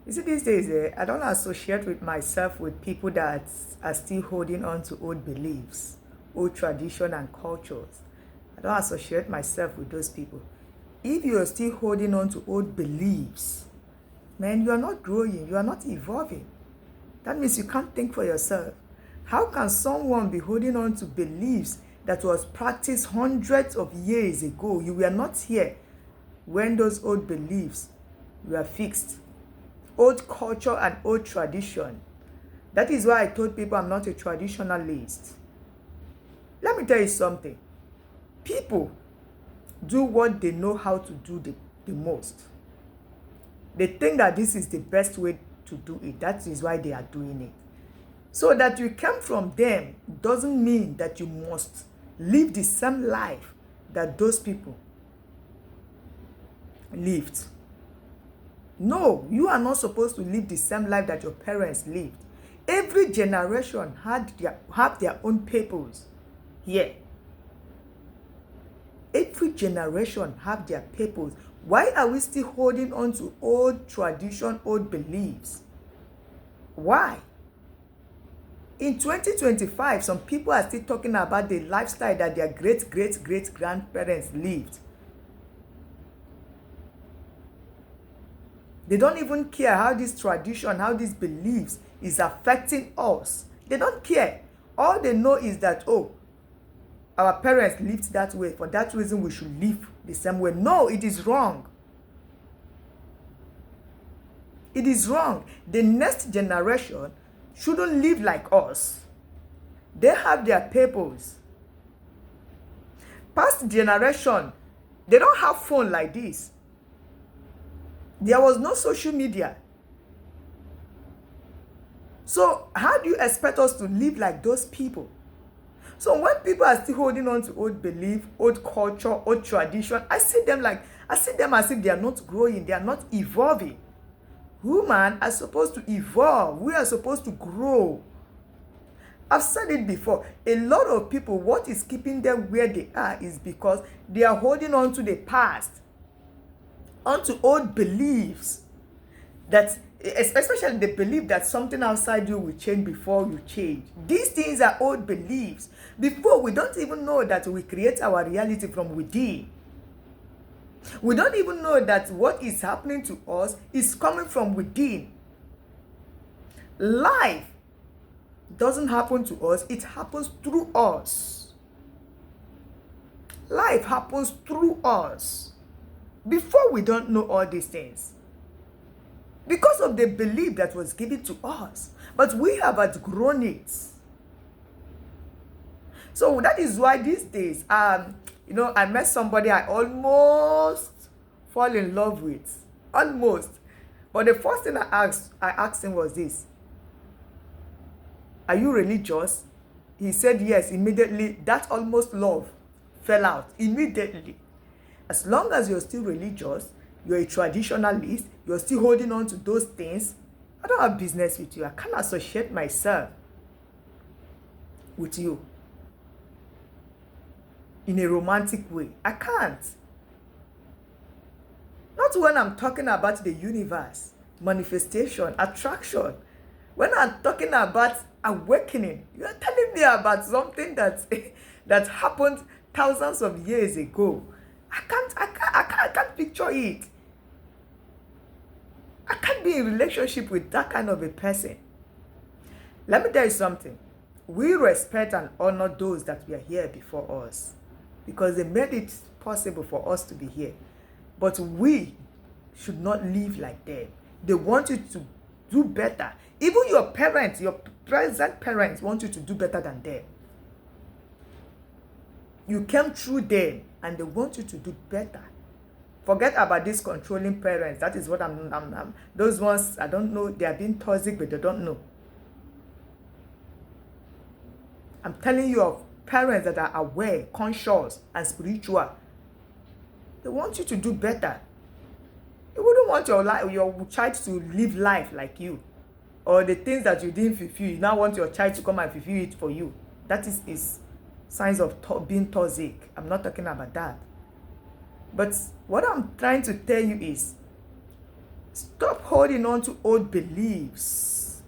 You see, these days, I don't associate with myself with people that are still holding on to old beliefs, old tradition and cultures. I don't associate myself with those people. If you are still holding on to old beliefs, man, you are not growing, you are not evolving. That means you can't think for yourself. How can someone be holding on to beliefs that was practiced hundreds of years ago? You were not here when those old beliefs were fixed. Old culture and old tradition. That is why I told people I'm not a traditionalist. Let me tell you something. People do what they know how to do the most. They think that this is the best way to do it. That is why they are doing it. So that you came from them doesn't mean that you must live the same life that those people lived. No, you are not supposed to live the same life that your parents lived. Every generation have their own purpose here. Every generation have their purpose. Why are we still holding on to old tradition, old beliefs? Why? In 2025, some people are still talking about the lifestyle that their great-great-great-grandparents lived. They don't even care how this tradition, how these beliefs is affecting us. They don't care. All they know is that, oh, our parents lived that way. For that reason, we should live the same way. No, it is wrong. It is wrong. The next generation shouldn't live like us. They have their purpose. Past generation, they don't have phone like this. There was no social media. So how do you expect us to live like those people? So when people are still holding on to old belief, old culture, old tradition, I see them as if they are not growing, they are not evolving. Women are supposed to evolve. We are supposed to grow. I've said it before. A lot of people, what is keeping them where they are is because they are holding on to the past, onto old beliefs, that especially the belief that something outside you will change before you change. These things are old beliefs. Before, we don't even know that we create our reality from within. We don't even know that what is happening to us is coming from within. Life doesn't happen to us, it happens through us. Life happens through us. Before, we don't know all these things because of the belief that was given to us, but we have outgrown it. So that is why these days, I met somebody I almost fall in love with, almost. But the first thing I asked him was this: "Are you religious?" He said yes. Immediately, that almost love fell out immediately. As long as you're still religious, you're a traditionalist, you're still holding on to those things, I don't have business with you. I can't associate myself with you in a romantic way. I can't. Not when I'm talking about the universe, manifestation, attraction. When I'm talking about awakening, you're telling me about something that happened thousands of years ago. I can't picture it. I can't be in a relationship with that kind of a person. Let me tell you something. We respect and honor those that were here before us because they made it possible for us to be here. But we should not live like them. They want you to do better. Even your parents, your present parents want you to do better than them. You came through them and they want you to do better. Forget about these controlling parents. That is what I'm those ones, I don't know, they are being toxic, but they don't know. I'm telling you of parents that are aware, conscious, and spiritual. They want you to do better. You wouldn't want your child to live life like you. Or the things that you didn't fulfill, you now want your child to come and fulfill it for you. That is signs of being toxic. I'm not talking about that. But what I'm trying to tell you is, Stop holding on to old beliefs.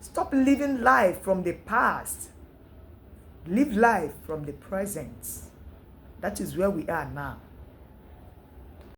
Stop living life from the past. Live life from the present. That is where we are now.